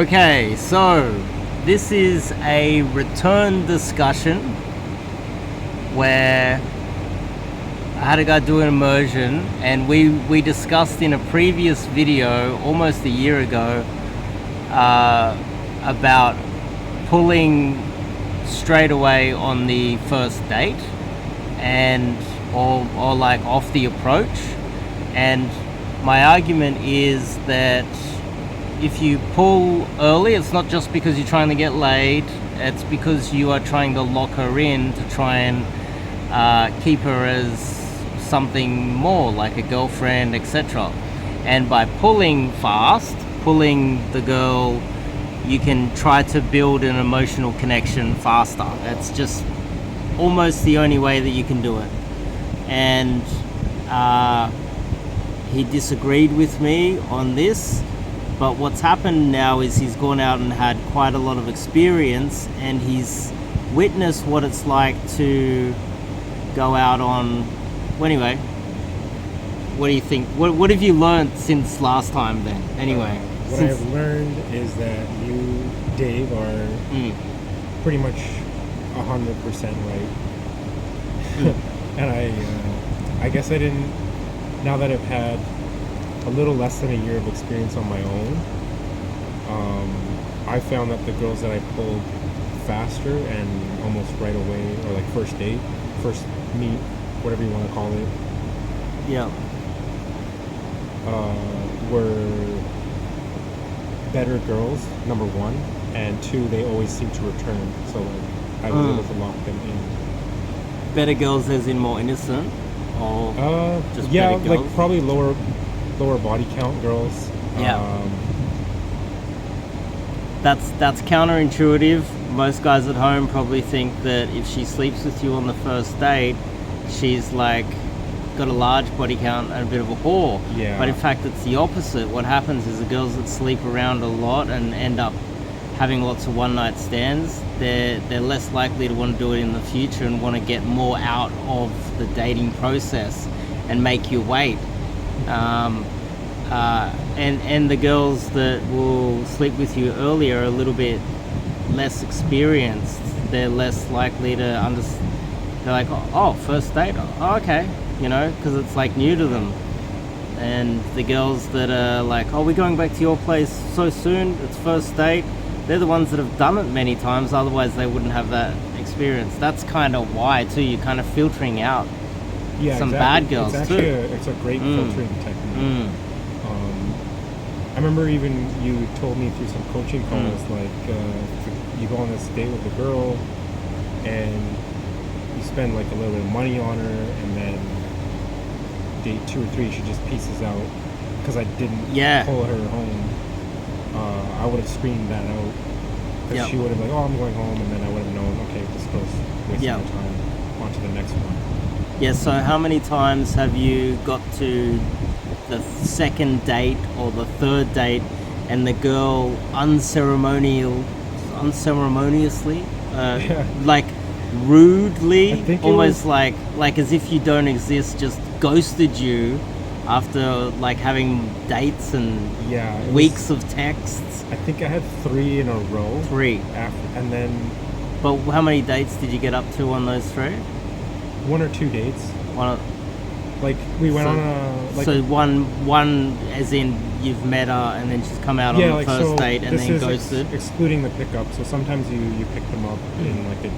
Okay, so this is a return discussion where I had a guy do an immersion, and we discussed in a previous video almost a year ago about pulling straight away on the first date and or like off the approach. And my argument is that if you pull early, it's not just because you're trying to get laid, it's because you are trying to lock her in to try and keep her as something more, like a girlfriend, etc. And by pulling fast, pulling the girl, you can try to build an emotional connection faster. That's just almost the only way that you can do it. And he disagreed with me on this, but what's happened now is he's gone out and had quite a lot of experience, and he's witnessed what it's like to go out on. Well, anyway, what do you think? What have you learned since last time then? Anyway, what I've learned is that you, Dave, are pretty much 100% right. And I guess I didn't. Now that I've had a little less than a year of experience on my own, I found that the girls that I pulled faster and almost right away, or like first date, first meet, whatever you want to call it, were better girls, number one, and two, they always seem to return. So like I was able to lock them in. Better girls as in more innocent, or just yeah, better girls? like probably lower body count girls. That's counterintuitive. Most guys at home probably think that if she sleeps with you on the first date, she's like got a large body count and a bit of a whore. Yeah. But in fact, it's the opposite. What happens is the girls that sleep around a lot and end up having lots of one-night stands, they're less likely to want to do it in the future and want to get more out of the dating process and make you wait. And the girls that will sleep with you earlier are a little bit less experienced. They're less likely to understand. They're like, oh, first date? Oh, okay. You know, because it's like new to them. And the girls that are like, oh, we're going back to your place so soon, it's first date, they're the ones that have done it many times, otherwise they wouldn't have that experience. That's kind of why, too. You're kind of filtering out some bad girls, too. It's a great filtering technique. I remember even you told me through some coaching calls, like you go on this date with a girl and you spend like a little bit of money on her, and then date 2 or 3 she just pieces out because I didn't pull her home. I would have screamed that out because she would have been like, oh, I'm going home, and then I would have known, okay, this girl's wasting my time, on to the next one. Yeah, so how many times have you got to the second date or the third date and the girl unceremoniously, like rudely, almost like as if you don't exist, just ghosted you after like having dates and weeks of texts? I think I had 3 in a row. 3. And then... But how many dates did you get up to on those 3? 1 or 2 dates. Like we went on a... Like, so one as in you've met her and then she's come out on the like, first date and then ghosted? Excluding the pickup. So sometimes you pick them up in like a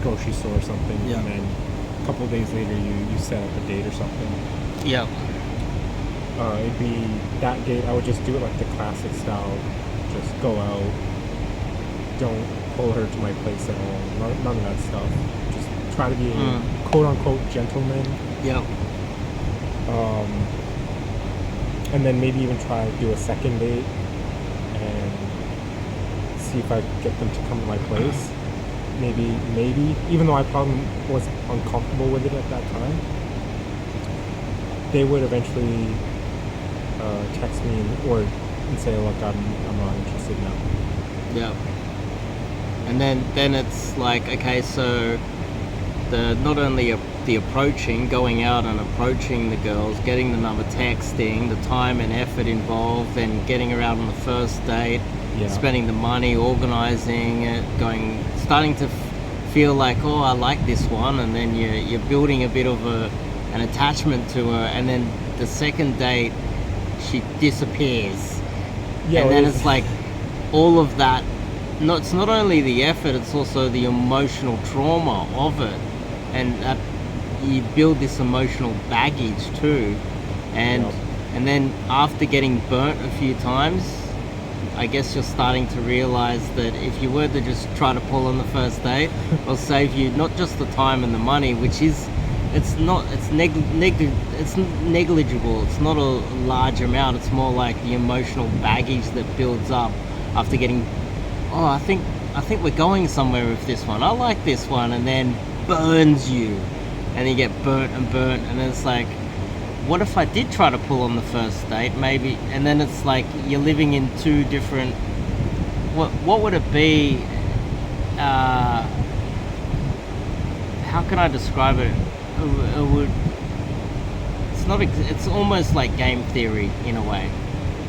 grocery store or something, and then a couple of days later you set up a date or something. Yeah. It'd be that date. I would just do it like the classic style. Just go out. Don't pull her to my place at all. None of that stuff. Just try to be a quote-unquote gentleman. Yeah. And then maybe even try to do a second date and see if I get them to come to my place. Maybe, even though I probably was uncomfortable with it at that time, they would eventually text me and say, look, I'm not interested now. Yeah. And then it's like, okay, so not only the approaching, going out and approaching the girls, getting the number, texting, the time and effort involved, then getting her out on the first date, Yeah. spending the money, organizing it, starting to feel like, oh, I like this one, and then you're building a bit of an attachment to her, and then the second date she disappears. Yeah, And then it's like all of that. It's not only the effort, it's also the emotional trauma of it, and that you build this emotional baggage too. And Yep. and then after getting burnt a few times, I guess you're starting to realize that if you were to just try to pull on the first date, it'll save you not just the time and the money, which is it's negligible. It's not a large amount. It's more like the emotional baggage that builds up after getting, oh, I think we're going somewhere with this one. I like this one, and then burns you, and you get burnt, and then it's like, what if I did try to pull on the first date, maybe? And then it's like you're living in two different. What would it be? How can I describe it? It would. It's not. It's almost like game theory in a way,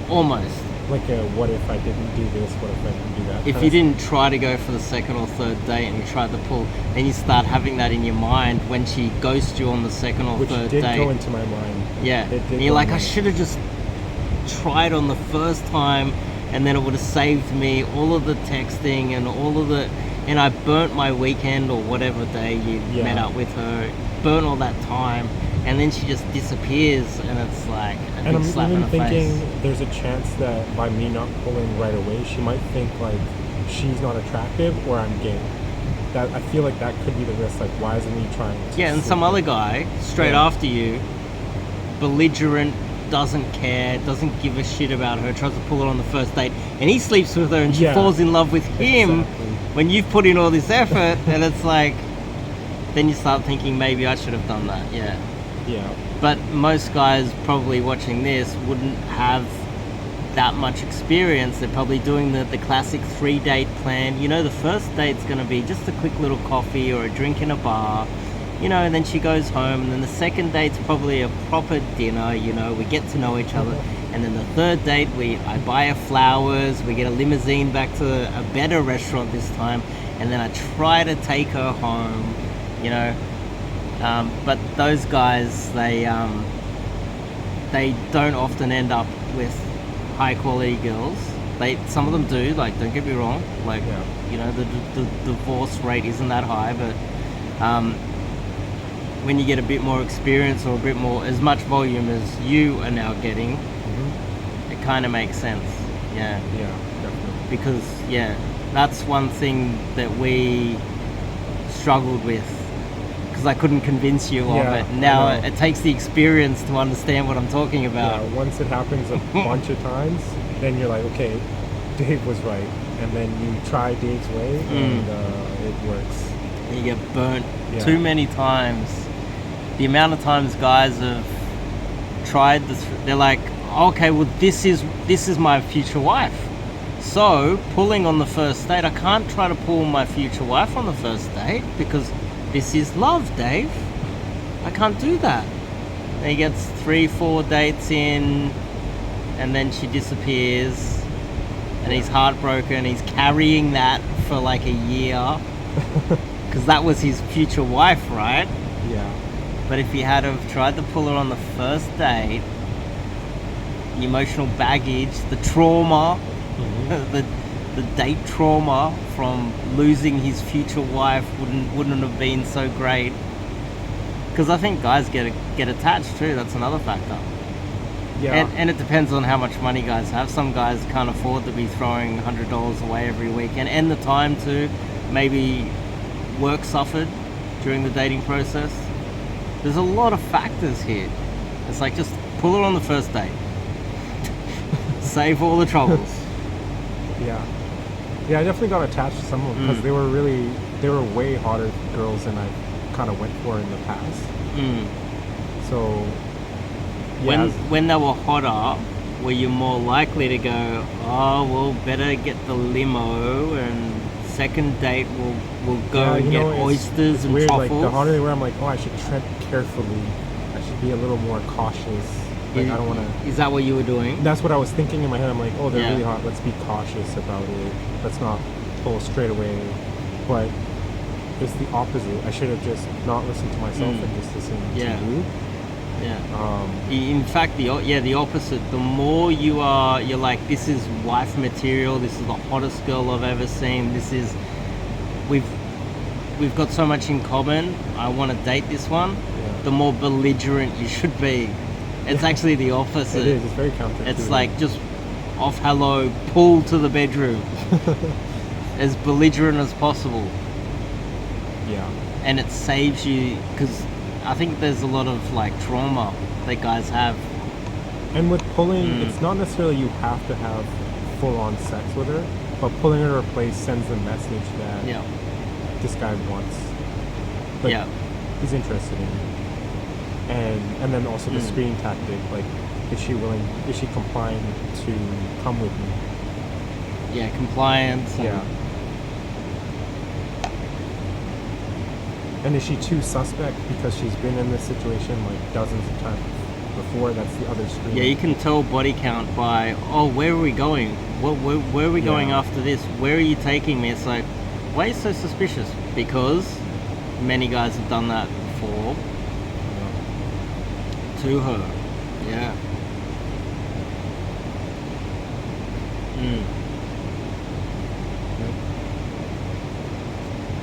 almost. Like a what if I didn't do this? What if I didn't do that? If you didn't try to go for the second or third date and you tried to pull, then you start having that in your mind when she ghosted you on the second or Which third did date. go into my mind. Yeah, It did and you're go like, in I my- should have just tried on the first time, and then it would have saved me all of the texting and all of the, and I burnt my weekend or whatever day you Yeah. met up with her, burnt all that time, and then she just disappears, and it's like a And big I'm slap in even the thinking face. there's a chance that by me not pulling right away, she might think like she's not attractive or I'm gay. That I feel like that could be the risk. Like, why isn't he trying to Yeah, and sleep some with other her? guy straight Yeah. after you, belligerent, doesn't care, doesn't give a shit about her, tries to pull her on the first date, and he sleeps with her, and she Yeah. falls in love with him Exactly. when you've put in all this effort, and it's like, then you start thinking maybe I should have done that. Yeah, Yeah. but most guys probably watching this wouldn't have that much experience. They're probably doing the classic 3-date plan. You know, the first date's going to be just a quick little coffee or a drink in a bar, you know, and then she goes home, and then the second date's probably a proper dinner, you know, we get to know each other, and then the third date I buy her flowers, we get a limousine back to a better restaurant this time, and then I try to take her home, you know. But those guys, they don't often end up with high quality girls. Some of them do, like, don't get me wrong, like, Yeah. you know, the divorce rate isn't that high, but when you get a bit more experience or a bit more, as much volume as you are now getting, it kind of makes sense. Yeah, Yeah, definitely. because that's one thing that we struggled with, because I couldn't convince you of Yeah, it. I Now know. it takes the experience to understand what I'm talking about. Yeah, once it happens a bunch of times, then you're like, okay, Dave was right. And then you try Dave's way, and it works. And you get burnt Yeah. too many times. The amount of times guys have tried this, they're like, okay, well, this is my future wife. So pulling on the first date, I can't try to pull my future wife on the first date because this is love, Dave. I can't do that. And he gets 3-4 dates in, and then she disappears, and he's heartbroken. He's carrying that for like a year because that was his future wife, right? Yeah. But if he had have tried to pull her on the first date, the emotional baggage, the trauma, the date trauma from losing his future wife wouldn't have been so great. Because I think guys get attached too. That's another factor. Yeah. And it depends on how much money guys have. Some guys can't afford to be throwing $100 away every weekend, and the time to maybe work suffered during the dating process. There's a lot of factors here. It's like, just pull her on the first date. Save all the troubles. Yeah. Yeah, I definitely got attached to some of them because they were way hotter girls than I kind of went for in the past. So, yeah. When they were hotter, were you more likely to go, oh, well, better get the limo, and second date we'll go Yeah, and you get know, oysters it's and weird, truffles? Like, the hotter they were, I'm like, oh, I should tread carefully. I should be a little more cautious. Like, I don't want to... Is that what you were doing? That's what I was thinking in my head. I'm like, oh, they're Yeah. really hot. Let's be cautious about it. Let's not pull straight away. But it's the opposite. I should have just not listened to myself and just listened Yeah. to you. Yeah. In fact, the opposite. The more you're like, this is wife material. This is the hottest girl I've ever seen. We've got so much in common. I want to date this one. Yeah. The more belligerent you should be. It's actually the opposite. It is. It's very counterintuitive. It's like just off hello, pull to the bedroom. As belligerent as possible. Yeah. And it saves you, because I think there's a lot of like trauma that guys have. And with pulling, it's not necessarily you have to have full-on sex with her, but pulling her to her place sends the message that this guy wants, like, he's interested in you. And then also the screening tactic, like, is she compliant to come with me? Yeah, compliance. And is she too suspect because she's been in this situation like dozens of times before? That's the other screen. Yeah, you can tell body count by, oh, where are we going? Where are we going after this? Where are you taking me? It's like, why are you so suspicious? Because many guys have done that before to her. Yeah.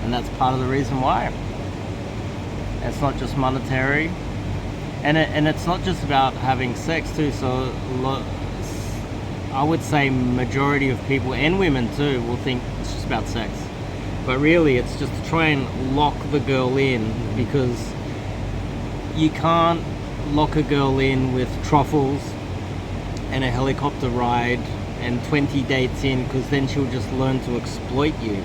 And that's part of the reason why. It's not just monetary, and it's not just about having sex too. So I would say majority of people, and women too, will think it's just about sex, but really it's just to try and lock the girl in, because you can't lock a girl in with truffles and a helicopter ride and 20 dates in, because then she'll just learn to exploit you.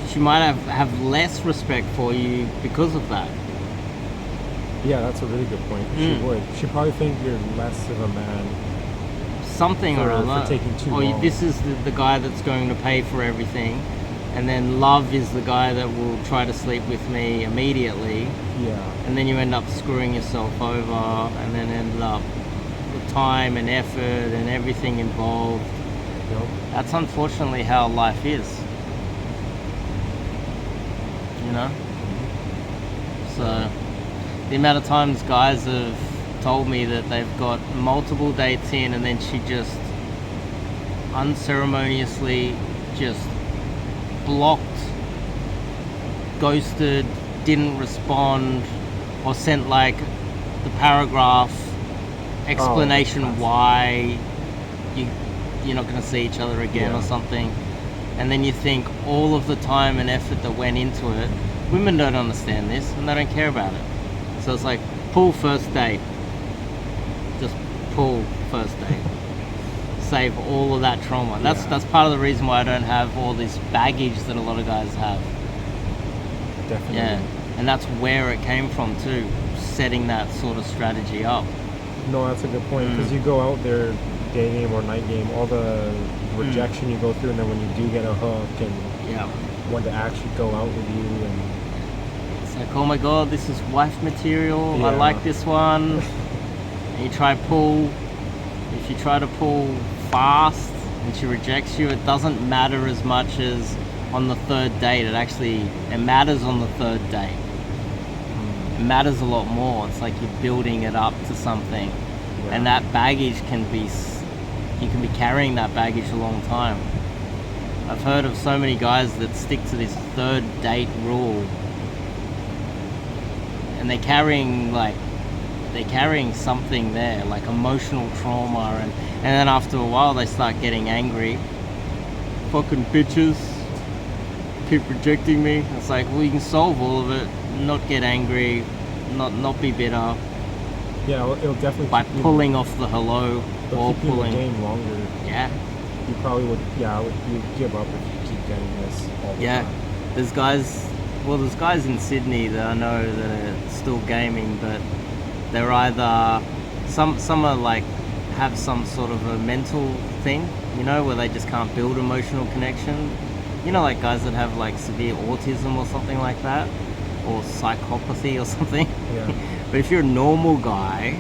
She might have less respect for you because of that. Yeah, that's a really good point. She would. She'd probably think you're less of a man. Something or other. For taking too or long. This is the guy that's going to pay for everything. And then love is the guy that will try to sleep with me immediately. Yeah. And then you end up screwing yourself over, and then end up with time and effort and everything involved. Yep. That's unfortunately how life is. You know? So the amount of times guys have told me that they've got multiple dates in, and then she just unceremoniously just blocked, ghosted, didn't respond, or sent like the paragraph explanation why you're not going to see each other again or something. And then you think all of the time and effort that went into it, women don't understand this and they don't care about it. So it's like, pull first date. Just pull first date. Save all of that trauma. That's part of the reason why I don't have all this baggage that a lot of guys have. Definitely. Yeah. And that's where it came from too, setting that sort of strategy up. No, that's a good point, because you go out there, day game or night game, all the rejection you go through, and then when you do get a hook and want to actually go out with you, and it's like, oh my god, this is wife material, I like this one. And you try pull. If you try to pull fast and she rejects you, it doesn't matter as much as on the third date. It matters on the third date. It matters a lot more. It's like you're building it up to something. And that baggage you can be carrying that baggage a long time. I've heard of so many guys that stick to this third date rule, and they're carrying something there, like emotional trauma, and then after a while they start getting angry. Fucking bitches keep rejecting me. It's like, well, you can solve all of it, not get angry, not be bitter. Yeah, it'll definitely by pulling off the hello or keep you pulling. in the game longer. Yeah. You probably would. Yeah, you'd give up if you keep getting this all the time. There's guys in Sydney that I know that are still gaming, but they're either some are like have some sort of a mental thing, you know, where they just can't build emotional connection. You know, like guys that have like severe autism or something like that. or psychopathy or something. Yeah. But if you're a normal guy,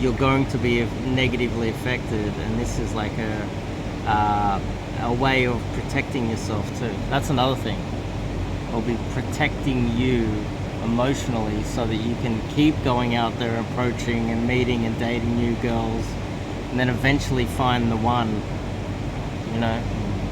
you're going to be negatively affected, and this is like a way of protecting yourself too. That's another thing. It'll be protecting you emotionally so that you can keep going out there, approaching and meeting and dating new girls, and then eventually find the one, you know,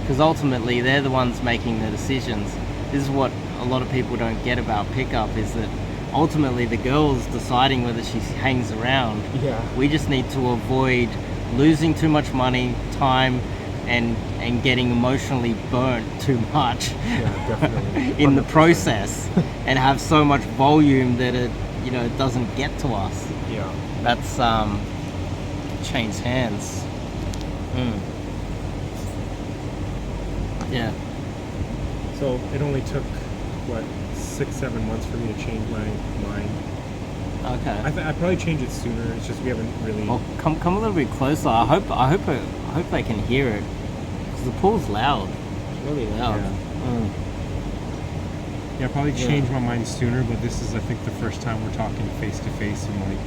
because ultimately they're the ones making the decisions. This is what a lot of people don't get about pickup, is that ultimately the girl's deciding whether she hangs around. Yeah. We just need to avoid losing too much money, time, and getting emotionally burnt too much Yeah, definitely. in the 100%. process, and have so much volume that it, you know, it doesn't get to us. Yeah. That's change hands. Yeah. So it only took, what, 6-7 months for me to change my mind. Okay. I probably changed it sooner. It's just we haven't really. Well, come a little bit closer. I hope they can hear it, because the pool's loud. It's really loud. Yeah. Yeah, I probably changed my mind sooner, but this is, I think, the first time we're talking face to face in like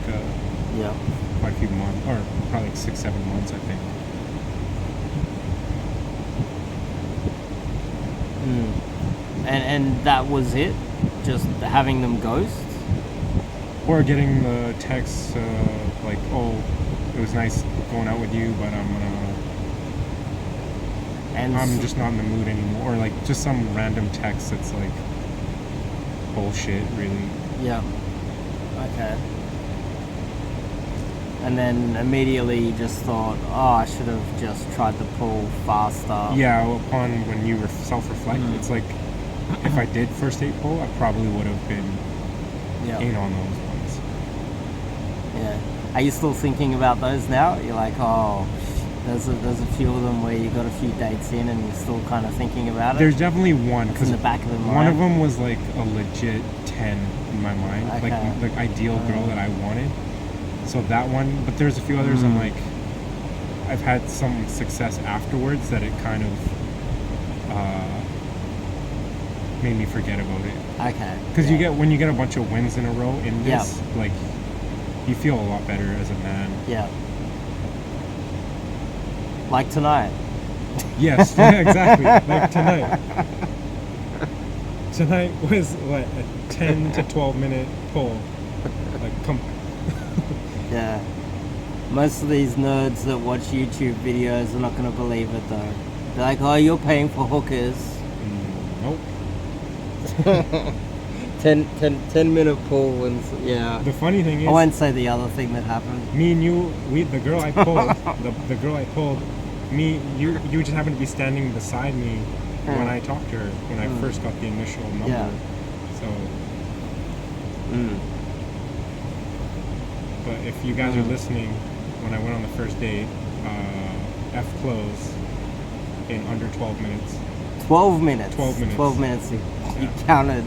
Yeah. quite a few months, or probably like 6-7 months, I think. And that was it? Just having them ghost? Or getting the text like, "Oh, it was nice going out with you, but I'm just not in the mood anymore," or like just some random text that's like bullshit, really. Yeah. Okay. And then immediately you just thought, oh, I should have just tried to pull faster. Yeah, upon when you self-reflect, it's like, if I did first date pull, I probably would have been in on those ones. Yeah. Are you still thinking about those now? You're like, oh, there's a few of them where you got a few dates in and you're still kind of thinking about it? There's definitely one, It's in the back of the mind. one of them was like a legit 10 in my mind, Okay. like the ideal girl that I wanted. So that one, but there's a few others I'm like, I've had some success afterwards that it kind of made me forget about it. Okay. Because when you get a bunch of wins in a row in this, like, you feel a lot better as a man. Yeah. Like tonight. Yes, yeah, exactly. Like tonight. Tonight was what, a 10 to 12 minute pull. Like, Yeah. Most of these nerds that watch YouTube videos are not going to believe it though. They're like, oh, you're paying for hookers. Nope. 10 minute pull and yeah. The funny thing is, I won't say the other thing that happened. me and you, the girl I pulled, the girl I pulled, you just happened to be standing beside me when I talked to her, when I first got the initial number. Yeah. So. But if you guys are listening, when I went on the first date, F close in under 12 minutes. 12 minutes. 12 minutes. 12 minutes. You counted.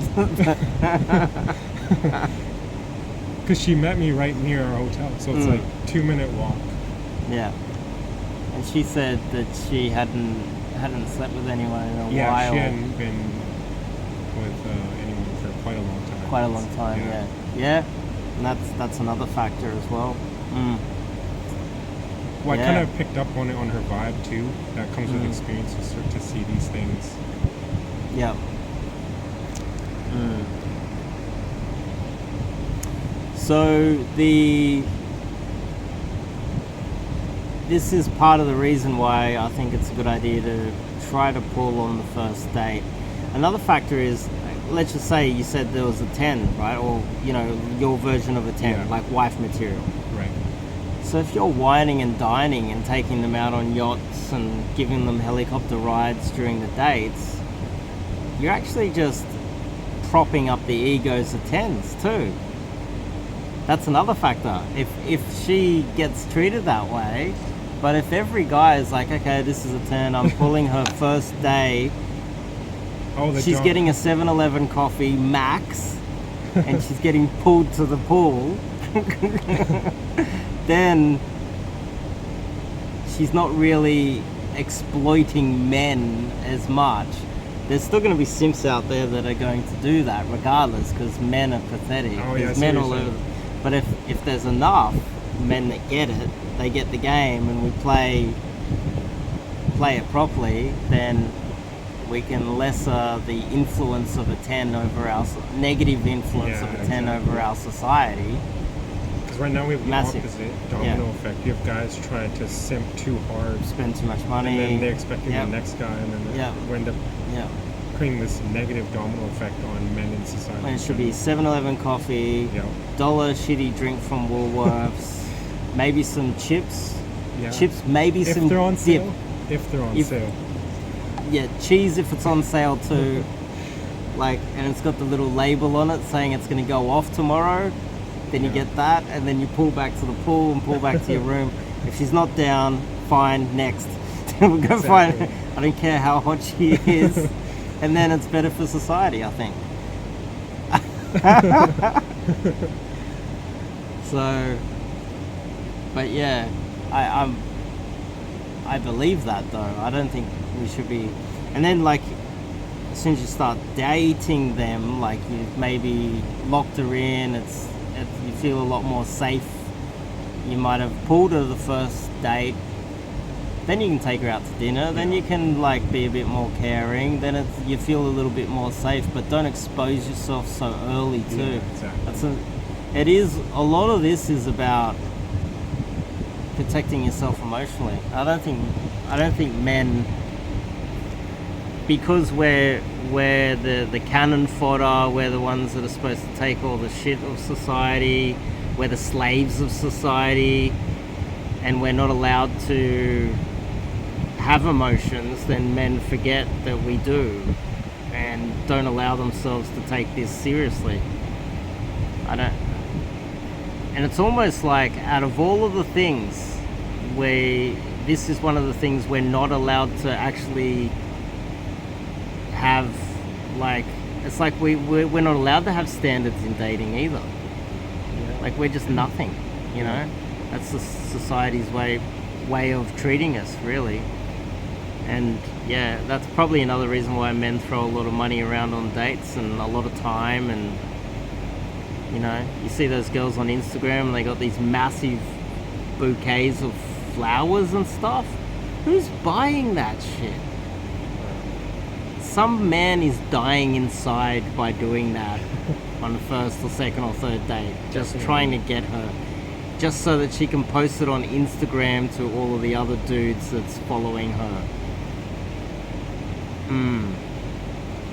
Because she met me right near our hotel, so it's like 2-minute walk. Yeah. And she said that she hadn't slept with anyone in a while. Yeah, she hadn't been with anyone for quite a long time. Quite a long time, yeah. Yeah, and that's another factor as well. Well, I kind of picked up on it on her vibe too. That comes with experience, to start to see these things. Yeah. So this is part of the reason why I think it's a good idea to try to pull on the first date. Another factor is, let's just say you said there was a 10, right? Or, you know, your version of a 10, like wife material. Right. So if you're whining and dining and taking them out on yachts and giving them helicopter rides during the dates, you're actually just propping up the egos of 10s too. That's another factor. If she gets treated that way, but if every guy is like, okay, this is a 10, I'm pulling her first day, she's getting a 7-Eleven coffee max, and she's getting pulled to the pool, then she's not really exploiting men as much. there's still going to be simps out there that are going to do that regardless, because men are pathetic. Oh, yeah, I There's see men what all you're over. saying. But if there's enough men that get it, they get the game, and we play it properly, then we can lesser the influence of a 10 over our negative influence of a 10 over our society. Because right now we have the Massive. opposite domino effect. You have guys trying to simp too hard, Spend too much money, and then they're expecting the next guy, and then we end up creating this negative domino effect on men in society. And it should be 7-Eleven coffee, dollar shitty drink from Woolworths, maybe some chips, maybe if some they're on dip. sale. If they're on sale. Yeah, cheese if it's on sale too. Like, and it's got the little label on it saying it's going to go off tomorrow. Then you get that, and then you pull back to the pool and pull back to your room. If she's not down, fine, next. We'll go find her. I don't care how hot she is. And then it's better for society, I think. So, but yeah, I believe that though. I don't think we should be. And then like, as soon as you start dating them, like you've maybe locked her in, you feel a lot more safe. You might have pulled her the first date. Then you can take her out to dinner. Then you can like be a bit more caring. Then you feel a little bit more safe. But don't expose yourself so early too. Yeah, exactly. A lot of this is about protecting yourself emotionally. I don't think men, because we're the cannon fodder, we're the ones that are supposed to take all the shit of society, we're the slaves of society, and we're not allowed to have emotions, then men forget that we do and don't allow themselves to take this seriously. And it's almost like out of all of the things, this is one of the things we're not allowed to actually have, like, it's like we're not allowed to have standards in dating either. Like, we're just nothing, you know? That's the society's way of treating us, really. And yeah, that's probably another reason why men throw a lot of money around on dates and a lot of time. And you know, you see those girls on Instagram and they got these massive bouquets of flowers and stuff. Who's buying that shit? Some man is dying inside by doing that on the first or second or third date, just trying to get her, just so that she can post it on Instagram to all of the other dudes that's following her.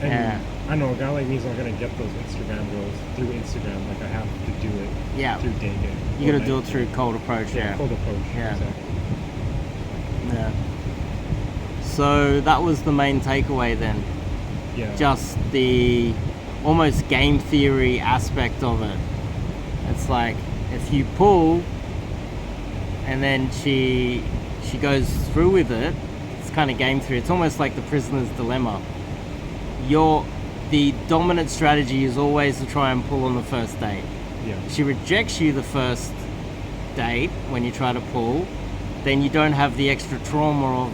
And I know a guy like me is not gonna get those Instagram girls through Instagram. Like, I have to do it through dating. You gotta do it through cold approach. Cold approach. Exactly. Yeah. So that was the main takeaway then. Yeah. Just the almost game theory aspect of it. It's like, if you pull and then she goes through with it, it's kind of game theory. It's almost like the prisoner's dilemma. The dominant strategy is always to try and pull on the first date. Yeah. She rejects you the first date when you try to pull, then you don't have the extra trauma of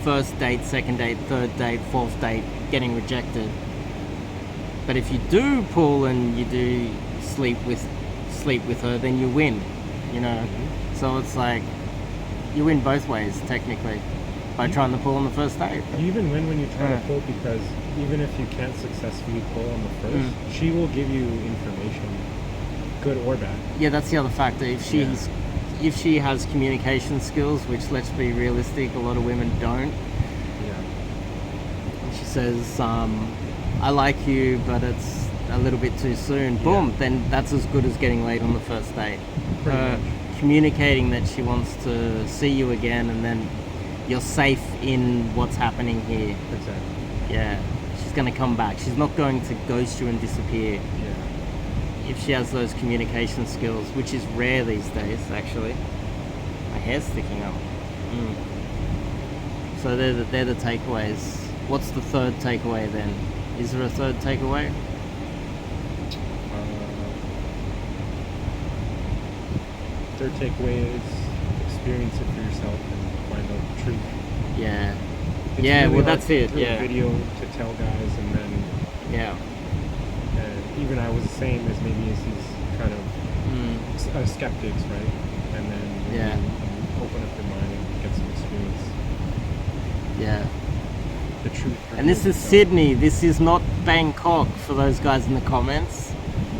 first date, second date, third date, fourth date getting rejected. But if you do pull and you do sleep with her, then you win, you know. So it's like you win both ways technically by trying to pull on the first date. You even win when you try to pull, because even if you can't successfully pull on the first, she will give you information, good or bad. Yeah, that's the other factor. If she has communication skills, which, let's be realistic, a lot of women don't. Yeah. And she says, I like you, but it's a little bit too soon. Boom, then that's as good as getting laid on the first date. Communicating that she wants to see you again, and then you're safe in what's happening here. Exactly. Yeah. She's going to come back. She's not going to ghost you and disappear. Yeah. If she has those communication skills, which is rare these days, actually. My hair's sticking up. So they're the takeaways. What's the third takeaway then? Is there a third takeaway? Third takeaway is experience it for yourself and find out the truth. Yeah. It's Yeah, really well, hard that's it, through yeah. a video to tell guys, and then Yeah. even I was the same as maybe as these kind of skeptics, right? And then Yeah. you open up your mind and get some experience. Yeah. The truth. And this is reveals itself. Sydney. This is not Bangkok for those guys in the comments.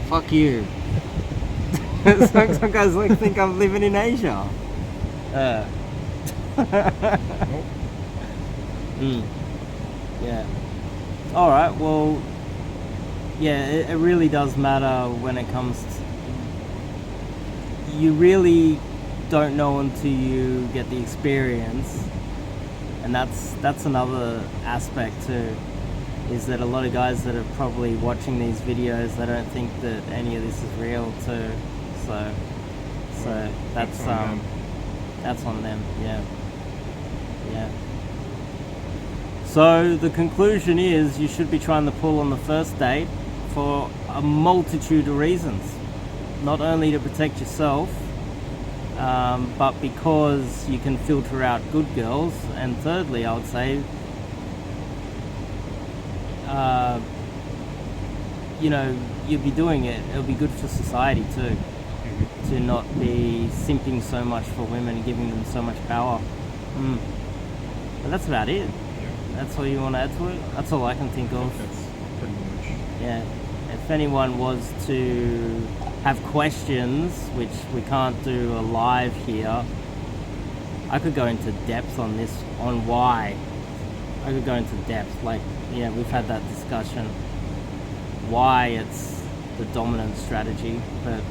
Fuck you. Some guys like think I'm living in Asia. Nope. Yeah. All right. Well, yeah, it really does matter when it comes to. You really don't know until you get the experience, and that's another aspect too. Is that a lot of guys that are probably watching these videos, they don't think that any of this is real too. So that's on them. that's on them. Yeah. Yeah. So the conclusion is you should be trying to pull on the first date for a multitude of reasons. Not only to protect yourself, but because you can filter out good girls. And thirdly, I would say, you'd be doing it. It'll be good for society too, to not be simping so much for women and giving them so much power. But that's about it. That's all you want to add to it? That's all I can think of. That's pretty much. Yeah. If anyone was to have questions, which we can't do a live here, I could go into depth on this, on why. I could go into depth. Like, yeah, we've had that discussion. Why it's the dominant strategy. But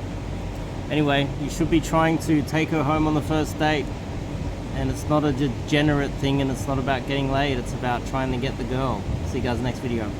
anyway, you should be trying to take her home on the first date. And it's not a degenerate thing, and it's not about getting laid. It's about trying to get the girl. See you guys next video.